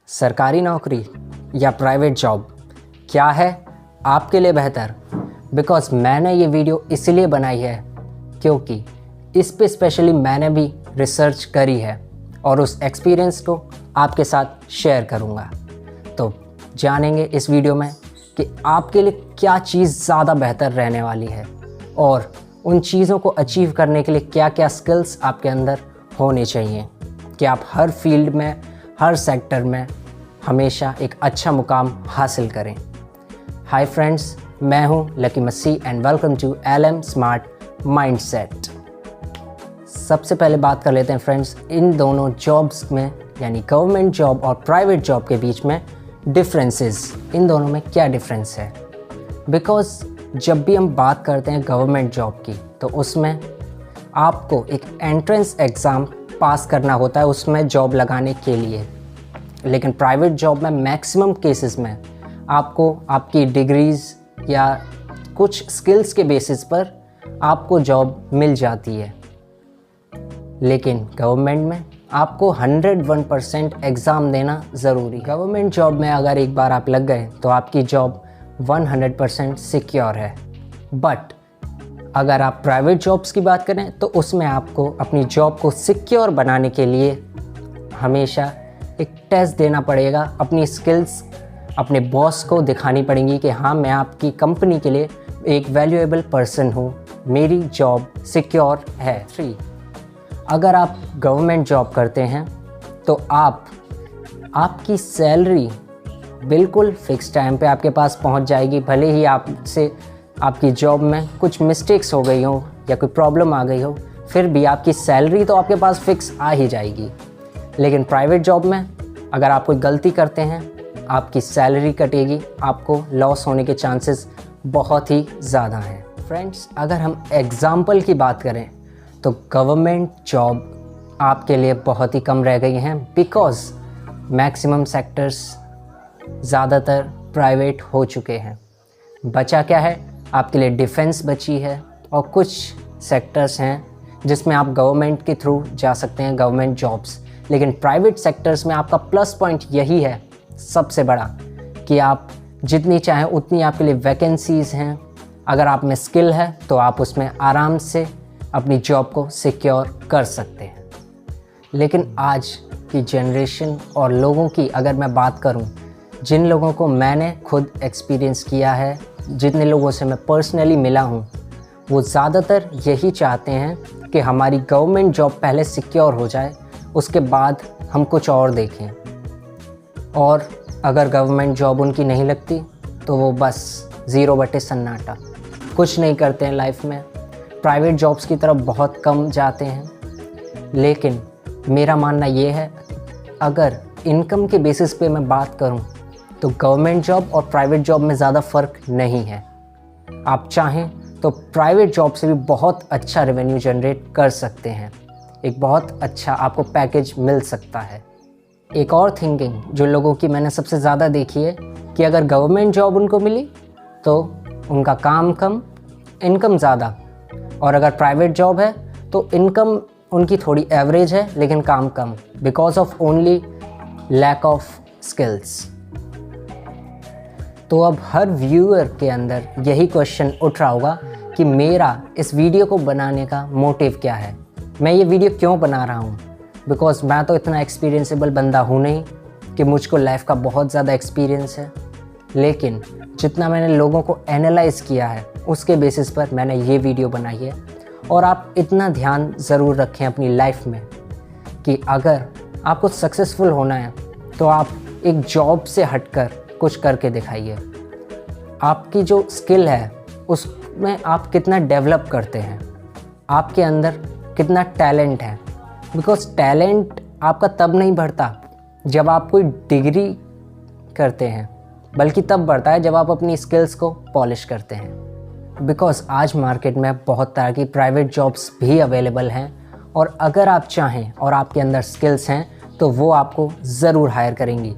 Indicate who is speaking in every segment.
Speaker 1: सरकारी नौकरी या प्राइवेट जॉब, क्या है आपके लिए बेहतर? बिकॉज़ मैंने ये वीडियो इसलिए बनाई है क्योंकि इस पे स्पेशली मैंने भी रिसर्च करी है और उस एक्सपीरियंस को आपके साथ शेयर करूँगा। तो जानेंगे इस वीडियो में कि आपके लिए क्या चीज़ ज़्यादा बेहतर रहने वाली है और उन चीज़ों को अचीव करने के लिए क्या क्या स्किल्स आपके अंदर होने चाहिए कि आप हर फील्ड में, हर सेक्टर में हमेशा एक अच्छा मुकाम हासिल करें। हाय फ्रेंड्स, मैं हूं Lucky Masih and welcome to LM smart mindset. सबसे पहले बात कर लेते हैं फ्रेंड्स, इन दोनों जॉब्स में यानी गवर्नमेंट जॉब और प्राइवेट जॉब के बीच में डिफरेंसेस, इन दोनों में क्या डिफरेंस है। बिकॉज़ जब भी हम बात करते हैं गवर्नमेंट जॉब की तो उसमें आपको एक एंट्रेंस एग्ज़ाम पास करना होता है उसमें जॉब लगाने के लिए। लेकिन प्राइवेट जॉब में मैक्सिमम केसेस में आपको आपकी डिग्रीज़ या कुछ स्किल्स के बेसिस पर आपको जॉब मिल जाती है। लेकिन गवर्नमेंट में आपको 101% एग्ज़ाम देना ज़रूरी। गवर्नमेंट जॉब में अगर एक बार आप लग गए तो आपकी जॉब 100% सिक्योर है। बट अगर आप प्राइवेट जॉब्स की बात करें तो उसमें आपको अपनी जॉब को सिक्योर बनाने के लिए हमेशा एक टेस्ट देना पड़ेगा। अपनी स्किल्स अपने बॉस को दिखानी पड़ेंगी कि हाँ, मैं आपकी कंपनी के लिए एक वैल्यूएबल पर्सन हूँ, मेरी जॉब सिक्योर है। 3, अगर आप गवर्नमेंट जॉब करते हैं तो आपकी सैलरी बिल्कुल फ़िक्स टाइम पे आपके पास पहुंच जाएगी। भले ही आपकी जॉब में कुछ मिस्टेक्स हो गई हो या कोई प्रॉब्लम आ गई हो, फिर भी आपकी सैलरी तो आपके पास फ़िक्स आ ही जाएगी। लेकिन प्राइवेट जॉब में अगर आप कोई गलती करते हैं, आपकी सैलरी कटेगी, आपको लॉस होने के चांसेस बहुत ही ज़्यादा हैं। फ्रेंड्स, अगर हम एग्ज़ाम्पल की बात करें तो गवर्नमेंट जॉब आपके लिए बहुत ही कम रह गई हैं बिकॉज़ मैक्सिमम सेक्टर्स ज़्यादातर प्राइवेट हो चुके हैं। बचा क्या है आपके लिए? डिफेंस बची है और कुछ सेक्टर्स हैं जिसमें आप गवर्नमेंट के थ्रू जा सकते हैं, गवर्नमेंट जॉब्स। लेकिन प्राइवेट सेक्टर्स में आपका प्लस पॉइंट यही है सबसे बड़ा कि आप जितनी चाहें उतनी आपके लिए वैकेंसीज़ हैं। अगर आप में स्किल है तो आप उसमें आराम से अपनी जॉब को सिक्योर कर सकते हैं। लेकिन आज की जनरेशन और लोगों की अगर मैं बात करूं, जिन लोगों को मैंने खुद एक्सपीरियंस किया है, जितने लोगों से मैं पर्सनली मिला हूं, वो ज़्यादातर यही चाहते हैं कि हमारी गवर्नमेंट जॉब पहले सिक्योर हो जाए, उसके बाद हम कुछ और देखें। और अगर गवर्नमेंट जॉब उनकी नहीं लगती तो वो बस 0 बटे सन्नाटा, कुछ नहीं करते हैं लाइफ में। प्राइवेट जॉब्स की तरफ बहुत कम जाते हैं। लेकिन मेरा मानना ये है, अगर इनकम के बेसिस पे मैं बात करूं तो गवर्नमेंट जॉब और प्राइवेट जॉब में ज़्यादा फ़र्क नहीं है। आप चाहें तो प्राइवेट जॉब से भी बहुत अच्छा रेवेन्यू जनरेट कर सकते हैं, एक बहुत अच्छा आपको पैकेज मिल सकता है। एक और थिंकिंग जो लोगों की मैंने सबसे ज़्यादा देखी है कि अगर गवर्नमेंट जॉब उनको मिली तो उनका काम कम, इनकम ज़्यादा, और अगर प्राइवेट जॉब है तो इनकम उनकी थोड़ी एवरेज है लेकिन काम कम, because of only lack of skills. तो अब हर व्यूअर के अंदर यही क्वेश्चन उठ रहा होगा कि मेरा इस वीडियो को बनाने का मोटिव क्या है, मैं ये वीडियो क्यों बना रहा हूँ। बिकॉज़ मैं तो इतना एक्सपीरियंसेबल बंदा हूँ नहीं कि मुझको लाइफ का बहुत ज़्यादा एक्सपीरियंस है। लेकिन जितना मैंने लोगों को एनालाइज़ किया है उसके बेसिस पर मैंने ये वीडियो बनाई है। और आप इतना ध्यान ज़रूर रखें अपनी लाइफ में कि अगर आपको सक्सेसफुल होना है तो आप एक जॉब से हटकर कुछ करके दिखाइए। आपकी जो स्किल है उसमें आप कितना डेवलप करते हैं, आपके अंदर कितना टैलेंट है। बिकॉज़ टैलेंट आपका तब नहीं बढ़ता जब आप कोई डिग्री करते हैं, बल्कि तब बढ़ता है जब आप अपनी स्किल्स को पॉलिश करते हैं। बिकॉज़ आज मार्केट में बहुत तरह की प्राइवेट जॉब्स भी अवेलेबल हैं और अगर आप चाहें और आपके अंदर स्किल्स हैं तो वो आपको ज़रूर हायर करेंगी।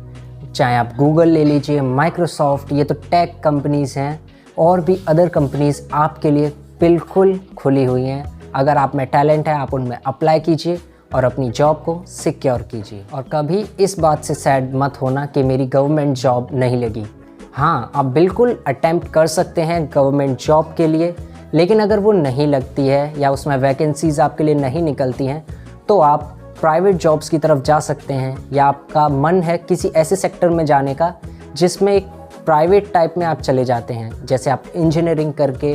Speaker 1: चाहे आप गूगल ले लीजिए, माइक्रोसॉफ्ट, ये तो टेक कंपनीज़ हैं, और भी अदर कंपनीज़ आपके लिए बिल्कुल खुली हुई हैं। अगर आप में टैलेंट है आप उनमें अप्लाई कीजिए और अपनी जॉब को सिक्योर कीजिए। और कभी इस बात से सैड मत होना कि मेरी गवर्नमेंट जॉब नहीं लगी। हाँ, आप बिल्कुल अटेम्प्ट कर सकते हैं गवर्नमेंट जॉब के लिए, लेकिन अगर वो नहीं लगती है या उसमें वैकेंसीज़ आपके लिए नहीं निकलती हैं तो आप प्राइवेट जॉब्स की तरफ जा सकते हैं, या आपका मन है किसी ऐसे सेक्टर में जाने का जिसमें एक प्राइवेट टाइप में आप चले जाते हैं, जैसे आप इंजीनियरिंग करके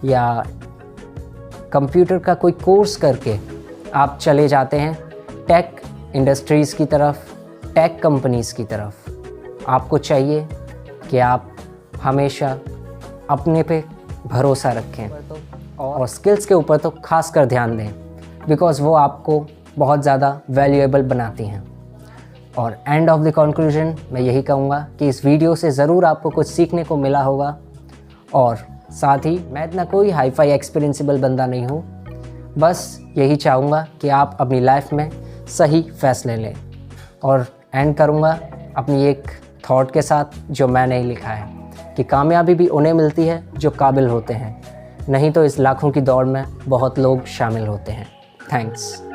Speaker 1: या कंप्यूटर का कोई कोर्स करके आप चले जाते हैं टेक इंडस्ट्रीज़ की तरफ, टेक कंपनीज़ की तरफ। आपको चाहिए कि आप हमेशा अपने पे भरोसा रखें और स्किल्स के ऊपर तो खास कर ध्यान दें, बिकॉज़ वो आपको बहुत ज़्यादा वैल्यूएबल बनाती हैं। और एंड ऑफ द कंक्लूजन मैं यही कहूँगा कि इस वीडियो से ज़रूर आपको कुछ सीखने को मिला होगा, और साथ ही मैं इतना कोई हाई फाई एक्सपीरियंसिबल बंदा नहीं हूँ, बस यही चाहूँगा कि आप अपनी लाइफ में सही फैसले लें। और एंड करूँगा अपनी एक थॉट के साथ जो मैंने ही लिखा है कि कामयाबी भी उन्हें मिलती है जो काबिल होते हैं, नहीं तो इस लाखों की दौड़ में बहुत लोग शामिल होते हैं। थैंक्स।